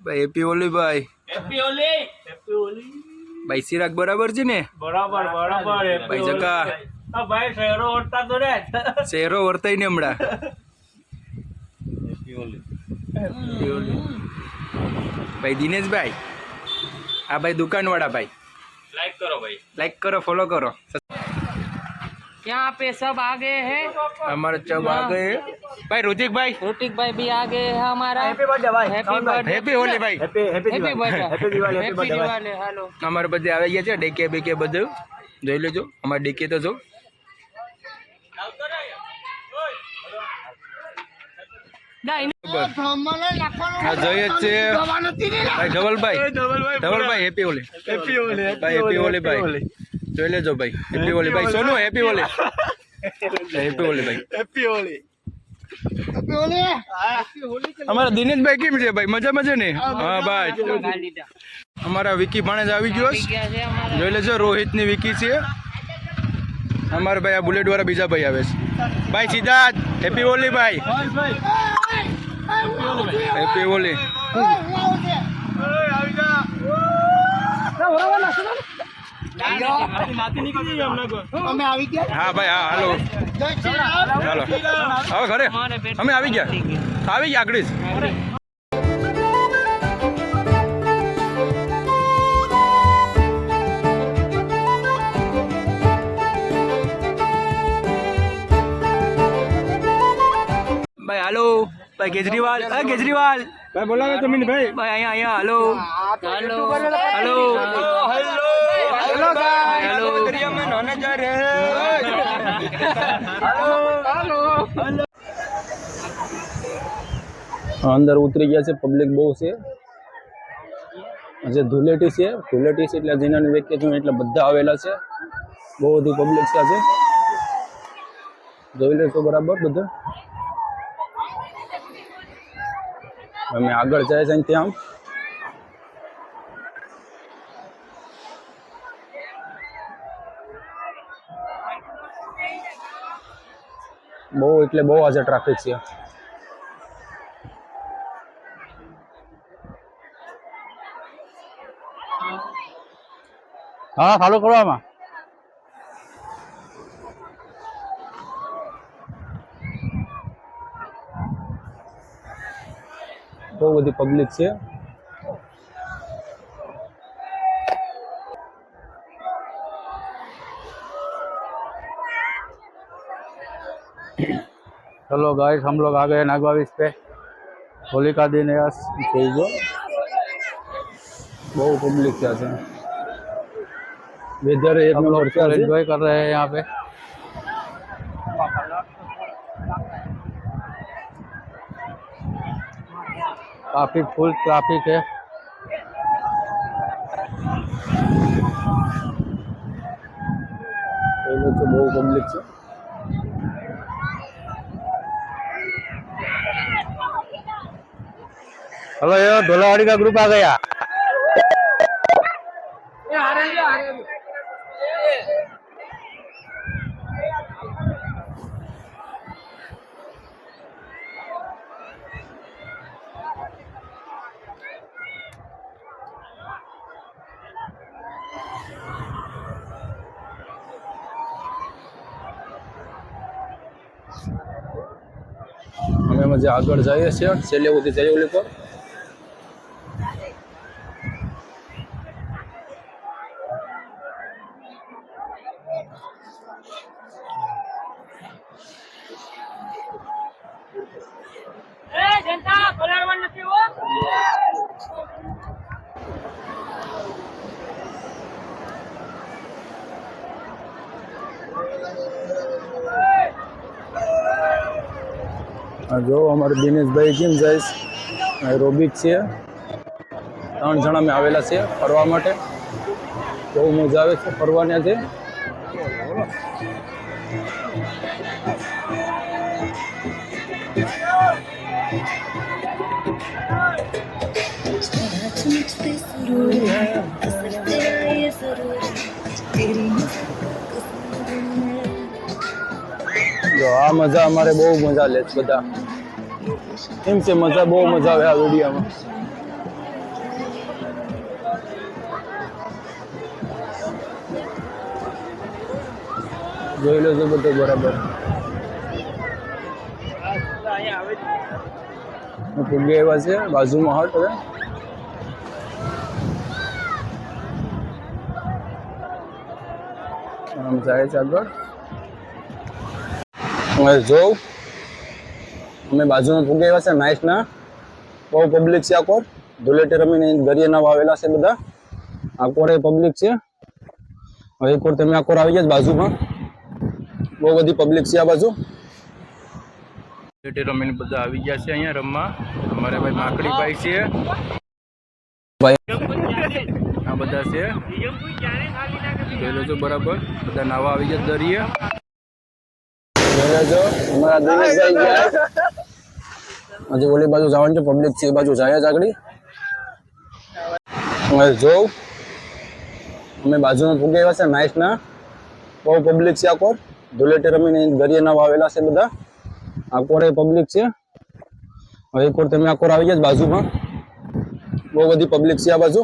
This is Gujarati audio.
ભાઈ હેપી હોલી ભાઈ. હેપી હોલી. હેપી હોલી. ભાઈ સિરાગ બરાબર છે ને? બરાબર બરાબર. ભાઈ જકા આ ભાઈ શહેરો વર્તા તો રે. શહેરો વર્તાય ને હમણાં. હેપી હોલી. હેપી હોલી. ભાઈ દિનેશભાઈ, આ ભાઈ દુકાન વાળા ભાઈ. लाइक करो भाई. लाइक करो, फॉलो करो. यहाँ पे सब आ गए हैं. हमारे सब आ गए हैं. भाई ऋतिक भाई भाई भी आ गए हैं हमारा. हैप्पी बर्थडे भाई. Happy birthday. હેપી હોલી ભાઈ. Happy happy birthday. Happy Diwali. Happy Diwali. Hello. અમારે બધે આવી ગયા છે ડેકે બેકે બધું જોઈ લેજો. અમારે ડેકે તો જો હા જોઈએ જ છે ભાઈ. ધવલભાઈ હેપી હોલી. हैप्पी होली. ભાઈ હેપી હોલી ભાઈ જોઈ લેજો ભાઈ. હેપી હોલી ભાઈ. સોનુ હેપી હોલી. હેપી હોલી ભાઈ. हैप्पी होली. અમારા દિનેશભાઈ કેમ છે ભાઈ? મજા મજા ને? હા ભાઈ. અમારા વિકી ભાણેજ આવી ગયો છે. જોઈ લેજો રોહિત ની વિકી છે. અમારા ભાઈ આ બુલેટ વાળા બીજા ભાઈ આવે છે. ભાઈ સિદ્ધાર્થ હેપી હોલી ભાઈ. હેપી હોલી. હા ભાઈ હા હાલો હાલો હવે ઘરે અમે આવી ગયા આગળ જ. ભાઈ હાલો ભાઈ કેજરીવાલ. કેજરીવાલ ભાઈ બોલાવે તો મિની ભાઈ. ભાઈ અહીંયા હાલો हेलो. હાલો હેલો હેલો. અંદર ઉતરી ગયા છે. પબ્લિક બહુ છે. જે ધુલેટી છે એટલે જેનાની વેકેશન એટલે બધા આવેલા છે. બહુ બધી પબ્લિક છે આજે. જોઈ લેશો બરાબર બધું. અમે આગળ જાય છે ત્યાં બહુ એટલે બહુ આજે ટ્રાફિક છે. હા ચાલુ કરો આમાં. બહુ બધી પબ્લિક છે. चलो गाइस हम लोग आ गए नागवाविस पे. होलिका दिन है आज. જોઈ જો બહુ પબ્લિક છે આજે. वेदर एक नंबर से एंजॉय कर रहे हैं यहाँ पे. काफी फुल ट्रैफिक है. तो बहुत पब्लिक है. हेलो ये ढोलावाड़ी का ग्रुप आ गया. અમે મજા આગળ જઈએ છીએ. છેલ્લે સુધી જઈએ ઓલી પર. जनता बोलावવાનું નથી હો. જો અમારે દિનેશભાઈ કેમ જઈશ. રોબિક છે. 3 જણા અમે આવેલા છે ફરવા માટે. બહુ મજા આવે છે ફરવાની આજે. જો આ મજા અમારે બહુ મજા લે છે બધા. કેમ છે મજા? બહુ મજા આવે આ વિડીયોમાં. જોઈ લો છો બધું બરાબર. ફુગ્ગે એવા છે બાજુમાં હટ હવે. આમ જાય છે આગળ. હવે જોઉં અમે બાજુમાં ફુગ્ગે એવા છે નાઇસના. બહુ પબ્લિક છે આકોર. ધૂળેટી રમીને દરિયાના વાવેલા છે બધા. આકોર એ પબ્લિક છે. હવે એક વાર તમે આકોર આવી ગયા બાજુમાં. બહુ બધી પબ્લિક છે આ બાજુ. ધૂળેટી રમીને બધા આવી ગયા છે અહીંયા રમવા. અમારે ભાઈ માકડી ભાઈ છે ભાઈ આ બધા છે. જોઈ લો છો બરાબર. બધા નાવા આવી ગયા દરિયે. જોઈ લો છો અમારા દિનેશભાઈ ગયા. હજી ઓલી બાજુ જવાનું છે. પબ્લિક છે એ બાજુ જાય જ આગળ. હવે જોઉં અમે બાજુમાં ફુગ્ગે એવા છે નાઇસના. બહુ પબ્લિક છે આકોર. ધૂળેટી રમીને દરિયાના વાવેલા છે બધા. આકોર એ પબ્લિક છે. હવે એક વાર તમે આકોર આવી ગયા બાજુમાં. બહુ બધી પબ્લિક છે આ બાજુ.